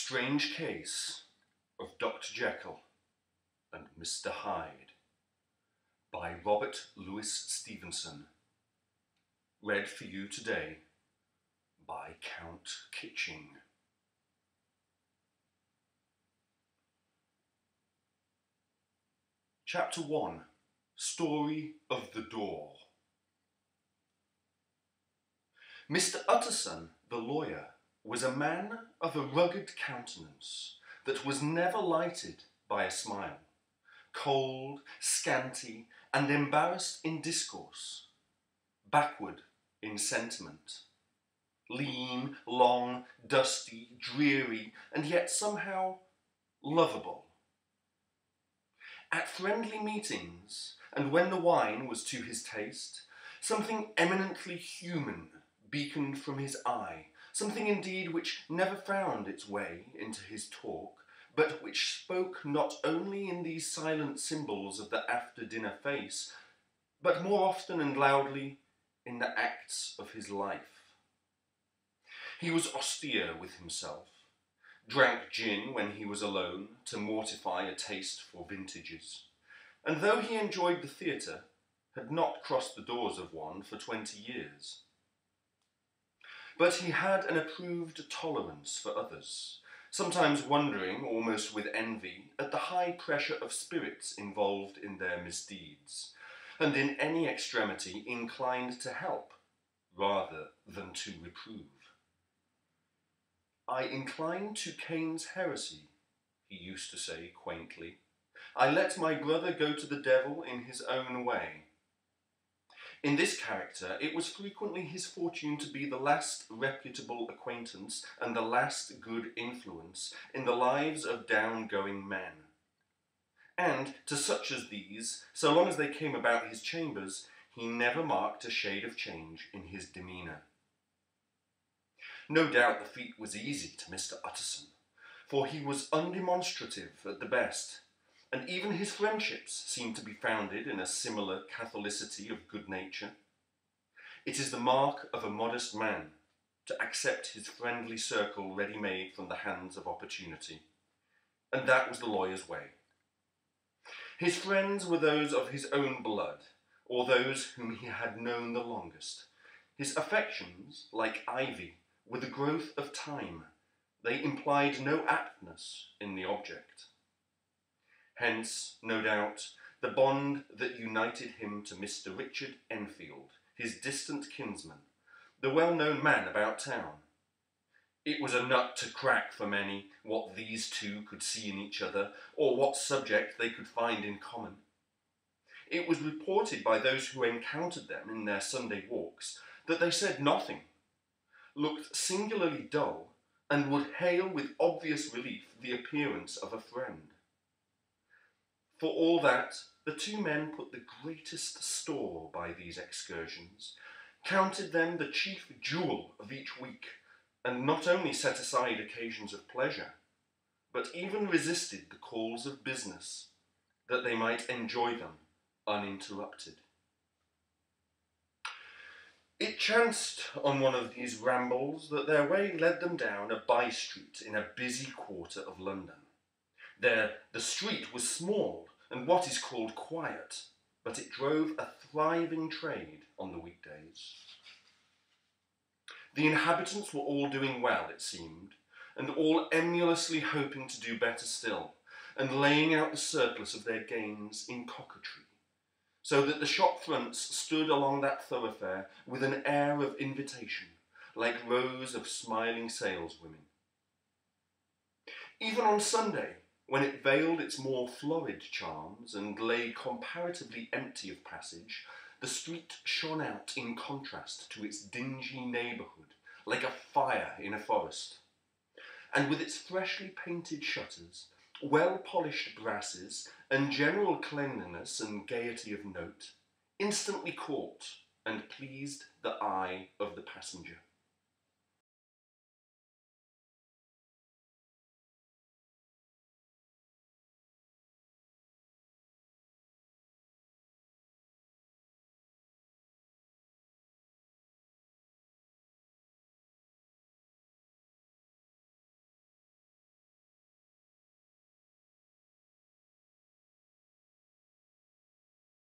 Strange Case of Dr. Jekyll and Mr Hyde by Robert Louis Stevenson. Read for you today by Count Kitching. Chapter 1. Story of the Door. Mr Utterson, the lawyer, was a man of a rugged countenance that was never lighted by a smile, cold, scanty, and embarrassed in discourse, backward in sentiment, lean, long, dusty, dreary, and yet somehow lovable. At friendly meetings, and when the wine was to his taste, something eminently human beaconed from his eye, something indeed which never found its way into his talk, but which spoke not only in these silent symbols of the after-dinner face, but more often and loudly in the acts of his life. He was austere with himself, drank gin when he was alone to mortify a taste for vintages, and though he enjoyed the theatre, had not crossed the doors of one for 20 years. But he had an approved tolerance for others, sometimes wondering, almost with envy, at the high pressure of spirits involved in their misdeeds, and in any extremity inclined to help, rather than to reprove. "I incline to Cain's heresy," he used to say quaintly. "I let my brother go to the devil in his own way." In this character, it was frequently his fortune to be the last reputable acquaintance and the last good influence in the lives of down-going men. And to such as these, so long as they came about his chambers, he never marked a shade of change in his demeanour. No doubt the feat was easy to Mr Utterson, for he was undemonstrative at the best, and even his friendships seemed to be founded in a similar catholicity of good nature. It is the mark of a modest man to accept his friendly circle ready-made from the hands of opportunity, and that was the lawyer's way. His friends were those of his own blood, or those whom he had known the longest. His affections, like ivy, were the growth of time. They implied no aptness in the object. Hence, no doubt, the bond that united him to Mr Richard Enfield, his distant kinsman, the well-known man about town. It was a nut to crack for many what these two could see in each other, or what subject they could find in common. It was reported by those who encountered them in their Sunday walks that they said nothing, looked singularly dull, and would hail with obvious relief the appearance of a friend. For all that, the two men put the greatest store by these excursions, counted them the chief jewel of each week, and not only set aside occasions of pleasure, but even resisted the calls of business, that they might enjoy them uninterrupted. It chanced on one of these rambles that their way led them down a by-street in a busy quarter of London. There the street was small and what is called quiet, but it drove a thriving trade on the weekdays. The inhabitants were all doing well, it seemed, and all emulously hoping to do better still, and laying out the surplus of their gains in coquetry, so that the shop fronts stood along that thoroughfare with an air of invitation, like rows of smiling saleswomen. Even on Sunday, when it veiled its more florid charms and lay comparatively empty of passage, the street shone out in contrast to its dingy neighbourhood, like a fire in a forest. And with its freshly painted shutters, well-polished brasses, and general cleanliness and gaiety of note, instantly caught and pleased the eye of the passenger.